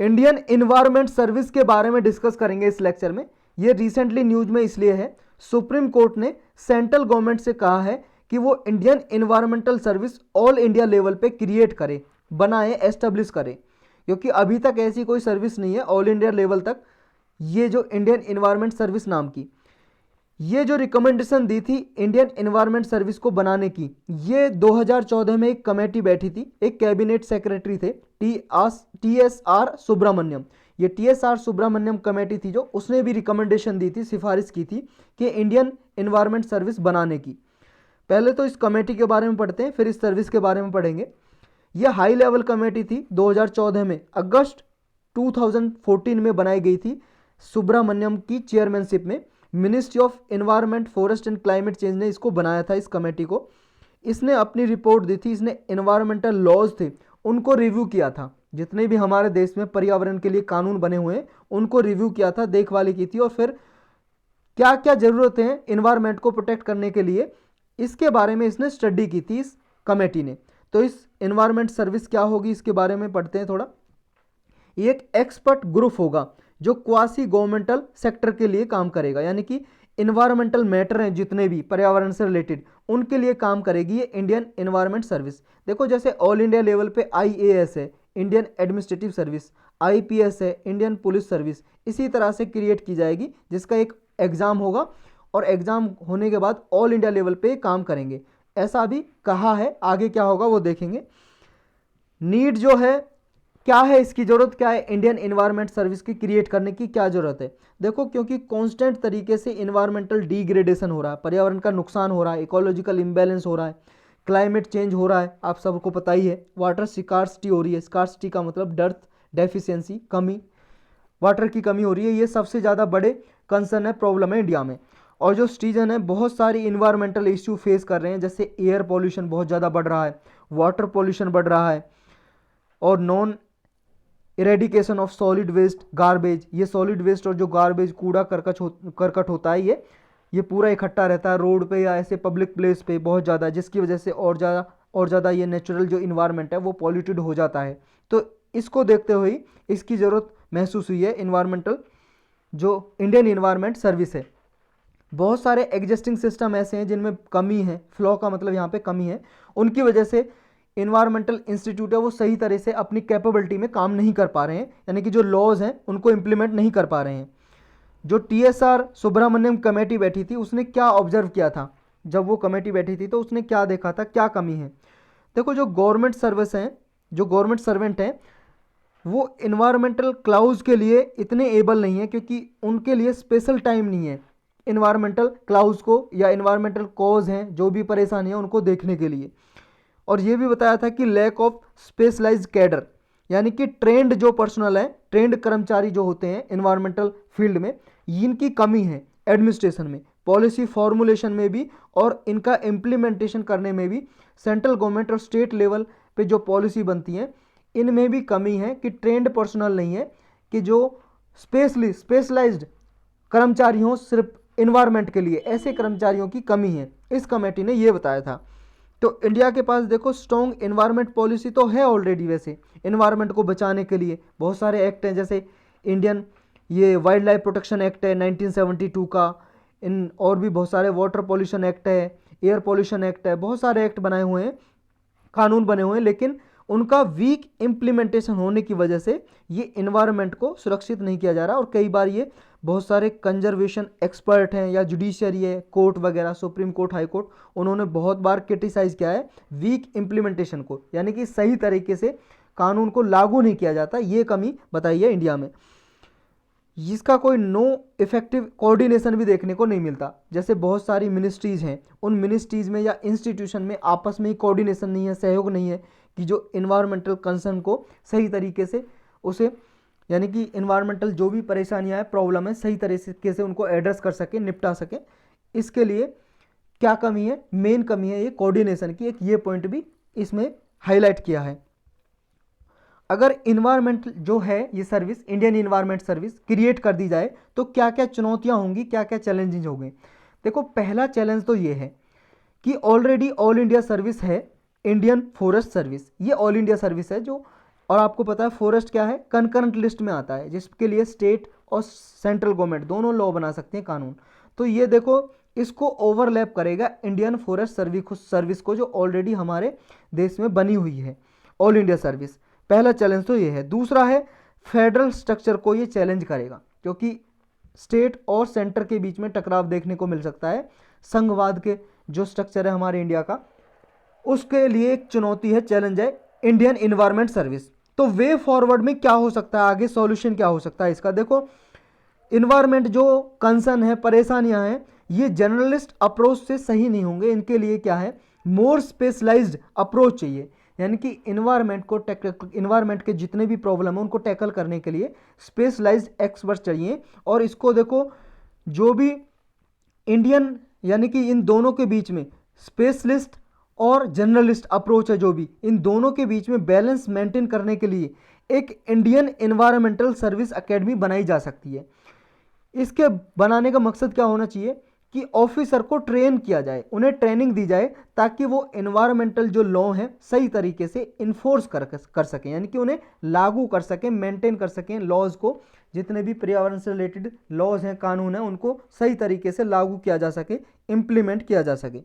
Indian environment service के बारे में डिस्कस करेंगे इस लेक्चर में। ये रिसेंटली न्यूज में इसलिए है, सुप्रीम कोर्ट ने सेंट्रल गवर्नमेंट से कहा है कि वो Indian environmental service all India level पे क्रिएट करे, बनाए, एस्टेब्लिश करे, क्योंकि अभी तक ऐसी कोई सर्विस नहीं है ऑल इंडिया लेवल तक। ये जो इंडियन इन्वायरमेंट सर्विस नाम की, ये जो रिकमेंडेशन दी थी इंडियन इन्वायरमेंट सर्विस को बनाने की, ये 2014 में एक कमेटी बैठी थी, एक कैबिनेट सेक्रेटरी थे TSR सुब्रमण्यम। ये TSR सुब्रमण्यम कमेटी थी जो उसने भी रिकमेंडेशन दी थी, सिफारिश की थी कि इंडियन इन्वायरमेंट सर्विस बनाने की। पहले तो इस कमेटी के बारे में पढ़ते हैं, फिर इस सर्विस के बारे में पढ़ेंगे। यह हाई लेवल कमेटी थी, 2014 में अगस्त 2014 में बनाई गई थी सुब्रमण्यम की चेयरमैनशिप में। Ministry of environment, forest and climate change ने इसको बनाया था, इस कमेटी को। इसने अपनी रिपोर्ट दी थी, इसने एनवायरमेंटल लॉज थे उनको रिव्यू किया था, जितने भी हमारे देश में पर्यावरण के लिए कानून बने हुए हैं उनको रिव्यू किया था, देखभाली की थी, और फिर क्या क्या ज़रूरतें हैं एनवायरमेंट को प्रोटेक्ट करने के लिए, इसके बारे में इसने स्टडी की थी इस कमेटी ने। तो इस एनवायरमेंट सर्विस क्या होगी इसके बारे में पढ़ते हैं थोड़ा। एक एक्सपर्ट ग्रुप होगा जो क्वासी गवर्नमेंटल सेक्टर के लिए काम करेगा, यानी कि इन्वायरमेंटल मैटर हैं जितने भी पर्यावरण से रिलेटेड उनके लिए काम करेगी ये इंडियन इन्वायरमेंट सर्विस। देखो जैसे ऑल इंडिया लेवल पे IAS है, इंडियन एडमिनिस्ट्रेटिव सर्विस, IPS है, इंडियन पुलिस सर्विस, इसी तरह से क्रिएट की जाएगी, जिसका एक एग्ज़ाम होगा और एग्ज़ाम होने के बाद ऑल इंडिया लेवल पे काम करेंगे, ऐसा भी कहा है। आगे क्या होगा वो देखेंगे। नीड जो है क्या है, इसकी ज़रूरत क्या है, इंडियन इन्वायरमेंट सर्विस की क्रिएट करने की क्या ज़रूरत है। देखो क्योंकि कांस्टेंट तरीके से इन्वायरमेंटल डिग्रेडेशन हो रहा है, पर्यावरण का नुकसान हो रहा है, इकोलॉजिकल इम्बैलेंस हो रहा है, क्लाइमेट चेंज हो रहा है, आप सबको पता ही है। वाटर स्कार्सिटी हो रही है, स्कार्सिटी का मतलब डर्थ, डेफिशिएंसी, कमी, वाटर की कमी हो रही है। ये सबसे ज़्यादा बड़े कंसर्न है, प्रॉब्लम है इंडिया में। और जो सिटीजन है बहुत सारी इन्वायरमेंटल इश्यू फेस कर रहे हैं, जैसे एयर पॉल्यूशन बहुत ज़्यादा बढ़ रहा है, वाटर पॉल्यूशन बढ़ रहा है, और non eradication of solid waste, garbage. ये सॉलिड वेस्ट और जो गार्बेज कूड़ा करकट होता है ये पूरा इकट्ठा रहता है रोड पे या ऐसे पब्लिक प्लेस पे बहुत ज़्यादा, जिसकी वजह से और ज़्यादा ये नेचुरल जो इन्वायरमेंट है वो पॉल्यूटेड हो जाता है। तो इसको देखते हुए इसकी ज़रूरत महसूस हुई है इन्वायरमेंटल जो इंडियन इन्वायरमेंट सर्विस है। बहुत सारे एग्जिस्टिंग सिस्टम ऐसे हैं जिनमें कमी है, फ्लॉ का मतलब यहाँ पे कमी है, उनकी वजह से इन्वायरमेंटल इंस्टीट्यूट है वो सही तरह से अपनी कैपेबिलिटी में काम नहीं कर पा रहे हैं, यानी कि जो लॉज हैं उनको इम्प्लीमेंट नहीं कर पा रहे हैं। जो TSR सुब्रमण्यम कमेटी बैठी थी उसने क्या ऑब्जर्व किया था, जब वो कमेटी बैठी थी तो उसने क्या देखा था, क्या कमी है। देखो जो गवर्नमेंट सर्विस हैं, जो गवर्नमेंट सर्वेंट हैं, वो इन्वायरमेंटल क्लाउज के लिए इतने एबल नहीं है, क्योंकि उनके लिए स्पेशल टाइम नहीं है इन्वायरमेंटल क्लाउज को या इन्वायरमेंटल कॉज हैं जो भी परेशानी है उनको देखने के लिए। और ये भी बताया था कि लैक ऑफ स्पेशलाइज्ड कैडर, यानी कि ट्रेंड जो पर्सनल है, ट्रेंड कर्मचारी जो होते हैं इन्वायरमेंटल फील्ड में, इनकी कमी है एडमिनिस्ट्रेशन में, पॉलिसी फॉर्मुलेशन में भी और इनका इम्प्लीमेंटेशन करने में भी। सेंट्रल गवर्नमेंट और स्टेट लेवल पे जो पॉलिसी बनती हैं इनमें भी कमी है कि ट्रेंड पर्सनल नहीं है, कि जो स्पेशलाइज्ड कर्मचारी हों सिर्फ इन्वायरमेंट के लिए, ऐसे कर्मचारियों की कमी है, इस कमेटी ने ये बताया था। तो इंडिया के पास देखो स्ट्रॉन्ग इन्वायरमेंट पॉलिसी तो है ऑलरेडी, वैसे इन्वायरमेंट को बचाने के लिए बहुत सारे एक्ट हैं, जैसे इंडियन ये वाइल्ड लाइफ प्रोटेक्शन एक्ट है 1972 का, इन और भी बहुत सारे वाटर पॉल्यूशन एक्ट है, एयर पॉल्यूशन एक्ट है, बहुत सारे एक्ट बनाए हुए हैं, कानून बने हुए हैं, लेकिन उनका वीक इम्प्लीमेंटेशन होने की वजह से ये इन्वायरमेंट को सुरक्षित नहीं किया जा रहा। और कई बार ये बहुत सारे कंजर्वेशन एक्सपर्ट हैं या जुडिशियरी है, कोर्ट वगैरह, सुप्रीम कोर्ट, हाई कोर्ट, उन्होंने बहुत बार क्रिटिसाइज किया है वीक इम्प्लीमेंटेशन को, यानी कि सही तरीके से कानून को लागू नहीं किया जाता, ये कमी बताई है इंडिया में। इसका कोई नो इफेक्टिव कोऑर्डिनेशन भी देखने को नहीं मिलता, जैसे बहुत सारी मिनिस्ट्रीज़ हैं, उन मिनिस्ट्रीज़ में या इंस्टीट्यूशन में आपस में ही कोऑर्डिनेशन नहीं है, सहयोग नहीं है कि जो इन्वायरमेंटल कंसर्न को सही तरीके से उसे, यानी कि इन्वायरमेंटल जो भी परेशानियां हैं, प्रॉब्लम है, सही तरीके से उनको एड्रेस कर सके, निपटा सके। इसके लिए क्या कमी है, मेन कमी है ये कोऑर्डिनेशन की, एक ये पॉइंट भी इसमें हाईलाइट किया है। अगर इन्वायरमेंट जो है ये service, Indian environment service create कर दी जाए तो क्या क्या चुनौतियां होंगी, क्या क्या चैलेंजेस होंगे। देखो पहला चैलेंज तो ये है कि ऑलरेडी ऑल इंडिया सर्विस है इंडियन फॉरेस्ट सर्विस, ये ऑल इंडिया सर्विस है जो और आपको पता है फॉरेस्ट क्या है, कंकरेंट लिस्ट में आता है, जिसके लिए स्टेट और सेंट्रल गवर्नमेंट दोनों लॉ बना सकते हैं, कानून। तो ये देखो इसको ओवरलैप करेगा इंडियन फॉरेस्ट सर्विस को, जो ऑलरेडी हमारे देश में बनी हुई है, ऑल इंडिया सर्विस। पहला चैलेंज तो ये है। दूसरा है फेडरल स्ट्रक्चर को ये चैलेंज करेगा, क्योंकि स्टेट और सेंटर के बीच में टकराव देखने को मिल सकता है। संघवाद के जो स्ट्रक्चर है हमारे इंडिया का, उसके लिए एक चुनौती है, चैलेंज है इंडियन इन्वायरमेंट सर्विस। तो वे फॉरवर्ड में क्या हो सकता है, आगे सॉल्यूशन क्या हो सकता है इसका? देखो इन्वायरमेंट जो कंसर्न है, परेशानियां हैं, ये जर्नलिस्ट अप्रोच से सही नहीं होंगे। इनके लिए क्या है, मोर स्पेशलाइज्ड अप्रोच चाहिए। यानी कि इन्वायरमेंट के जितने भी प्रॉब्लम है उनको टैकल करने के लिए स्पेशलाइज्ड एक्सपर्ट चाहिए। और इसको देखो जो भी इंडियन यानी कि इन दोनों के बीच में स्पेशलिस्ट और जर्नलिस्ट अप्रोच है, जो भी इन दोनों के बीच में बैलेंस मेंटेन करने के लिए एक इंडियन एनवायरमेंटल सर्विस एकेडमी बनाई जा सकती है। इसके बनाने का मकसद क्या होना चाहिए कि ऑफिसर को ट्रेन किया जाए, उन्हें ट्रेनिंग दी जाए, ताकि वो एनवायरमेंटल जो लॉ हैं सही तरीके से इन्फोर्स कर सकें, यानी कि उन्हें लागू कर सकें, मेंटेन कर सकें लॉज को। जितने भी पर्यावरण से रिलेटेड लॉज हैं, कानून हैं, उनको सही तरीके से लागू किया जा सके, इम्प्लीमेंट किया जा सके।